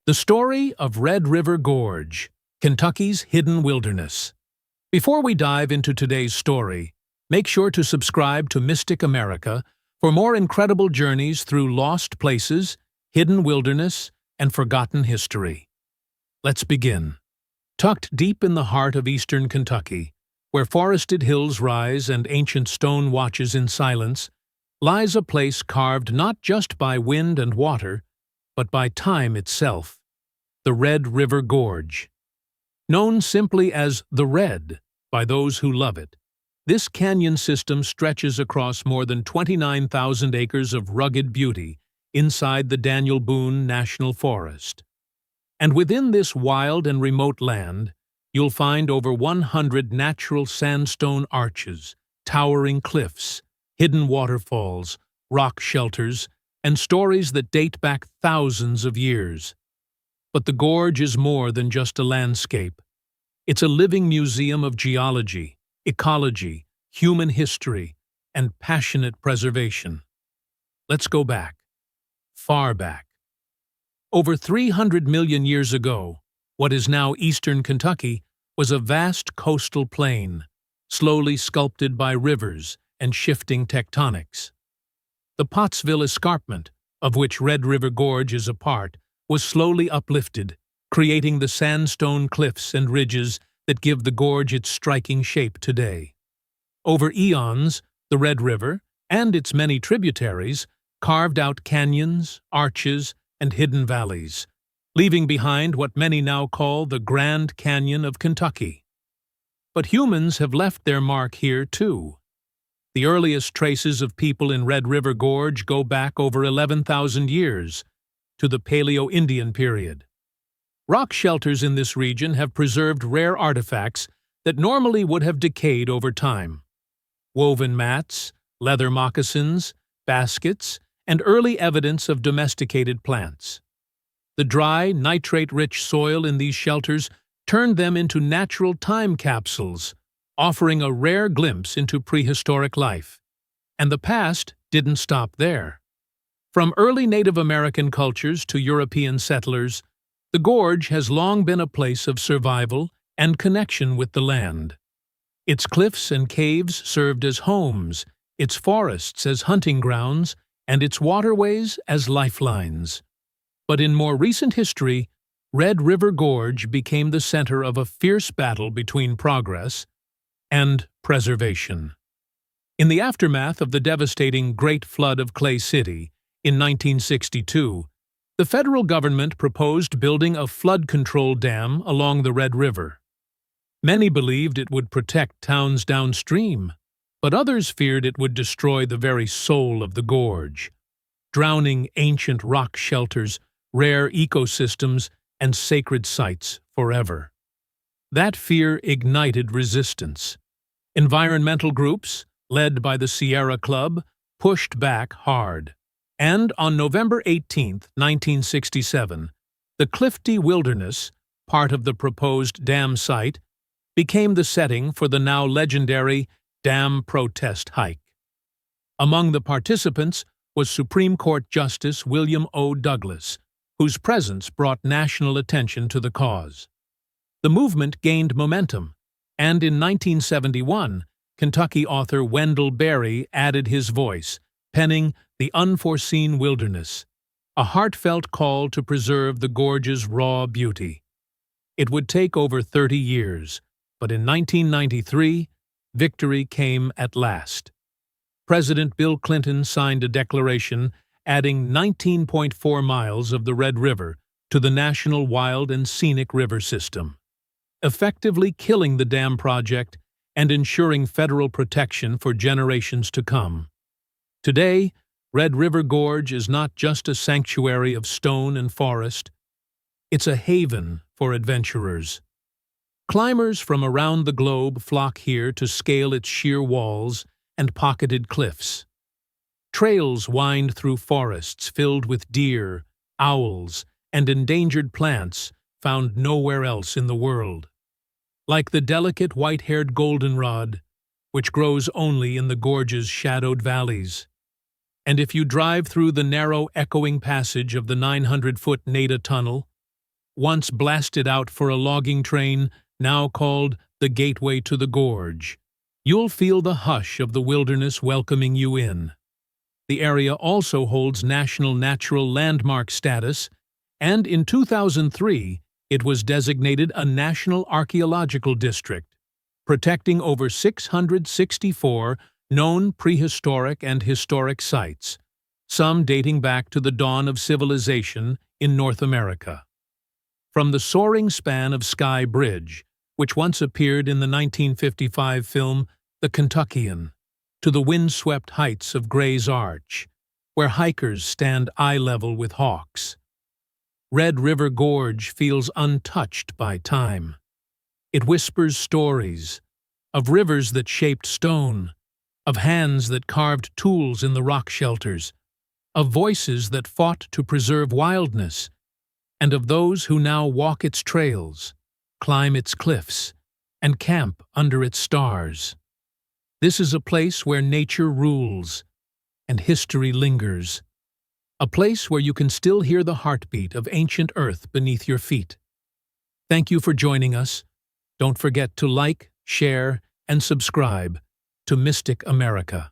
The story of Red River Gorge, Kentucky's hidden wilderness. Before we dive into today's story, make sure to subscribe to Mystic America for more incredible journeys through lost places, hidden wilderness, and forgotten history. Let's begin. Tucked deep in the heart of eastern Kentucky, where forested hills rise and ancient stone watches in silence, lies a place carved not just by wind and water, but by time itself, the Red River Gorge. Known simply as the Red by those who love it, this canyon system stretches across more than 29,000 acres of rugged beauty inside the Daniel Boone National Forest. And within this wild and remote land, you'll find over 100 natural sandstone arches, towering cliffs, hidden waterfalls, rock shelters, and stories that date back thousands of years. But the gorge is more than just a landscape. It's a living museum of geology, ecology, human history, and passionate preservation. Let's go back, far back. Over 300 million years ago, what is now eastern Kentucky was a vast coastal plain, slowly sculpted by rivers and shifting tectonics. The Pottsville Escarpment, of which Red River Gorge is a part, was slowly uplifted, creating the sandstone cliffs and ridges that give the gorge its striking shape today. Over eons, the Red River, and its many tributaries, carved out canyons, arches, and hidden valleys, leaving behind what many now call the Grand Canyon of Kentucky. But humans have left their mark here too. The earliest traces of people in Red River Gorge go back over 11,000 years, to the Paleo-Indian period. Rock shelters in this region have preserved rare artifacts that normally would have decayed over time. Woven mats, leather moccasins, baskets, and early evidence of domesticated plants. The dry, nitrate-rich soil in these shelters turned them into natural time capsules, offering a rare glimpse into prehistoric life. And the past didn't stop there. From early Native American cultures to European settlers, the gorge has long been a place of survival and connection with the land. Its cliffs and caves served as homes, its forests as hunting grounds, and its waterways as lifelines. But in more recent history, Red River Gorge became the center of a fierce battle between progress and preservation. In the aftermath of the devastating Great Flood of Clay City in 1962, the federal government proposed building a flood control dam along the Red River. Many believed it would protect towns downstream, but others feared it would destroy the very soul of the gorge, drowning ancient rock shelters, rare ecosystems, and sacred sites forever. That fear ignited resistance. Environmental groups, led by the Sierra Club, pushed back hard. And on November 18, 1967, the Clifty Wilderness, part of the proposed dam site, became the setting for the now legendary Dam Protest Hike. Among the participants was Supreme Court Justice William O. Douglas, whose presence brought national attention to the cause. The movement gained momentum, and in 1971, Kentucky author Wendell Berry added his voice, penning The Unforeseen Wilderness, a heartfelt call to preserve the gorge's raw beauty. It would take over 30 years, but in 1993, victory came at last. President Bill Clinton signed a declaration adding 19.4 miles of the Red River to the National Wild and Scenic River System, effectively killing the dam project and ensuring federal protection for generations to come. Today, Red River Gorge is not just a sanctuary of stone and forest, it's a haven for adventurers. Climbers from around the globe flock here to scale its sheer walls and pocketed cliffs. Trails wind through forests filled with deer, owls, and endangered plants found nowhere else in the world. Like the delicate white-haired goldenrod, which grows only in the gorge's shadowed valleys. And if you drive through the narrow, echoing passage of the 900-foot Nada Tunnel, once blasted out for a logging train, now called the Gateway to the Gorge. You'll feel the hush of the wilderness welcoming you in. The area also holds National Natural Landmark status, and in 2003, it was designated a National Archaeological District, protecting over 664 known prehistoric and historic sites, some dating back to the dawn of civilization in North America. From the soaring span of Sky Bridge, which once appeared in the 1955 film The Kentuckian, to the windswept heights of Gray's Arch, where hikers stand eye-level with hawks. Red River Gorge feels untouched by time. It whispers stories of rivers that shaped stone, of hands that carved tools in the rock shelters, of voices that fought to preserve wildness, and of those who now walk its trails, climb its cliffs, and camp under its stars. This is a place where nature rules and history lingers, a place where you can still hear the heartbeat of ancient earth beneath your feet. Thank you for joining us. Don't forget to like, share, and subscribe to Mystic America.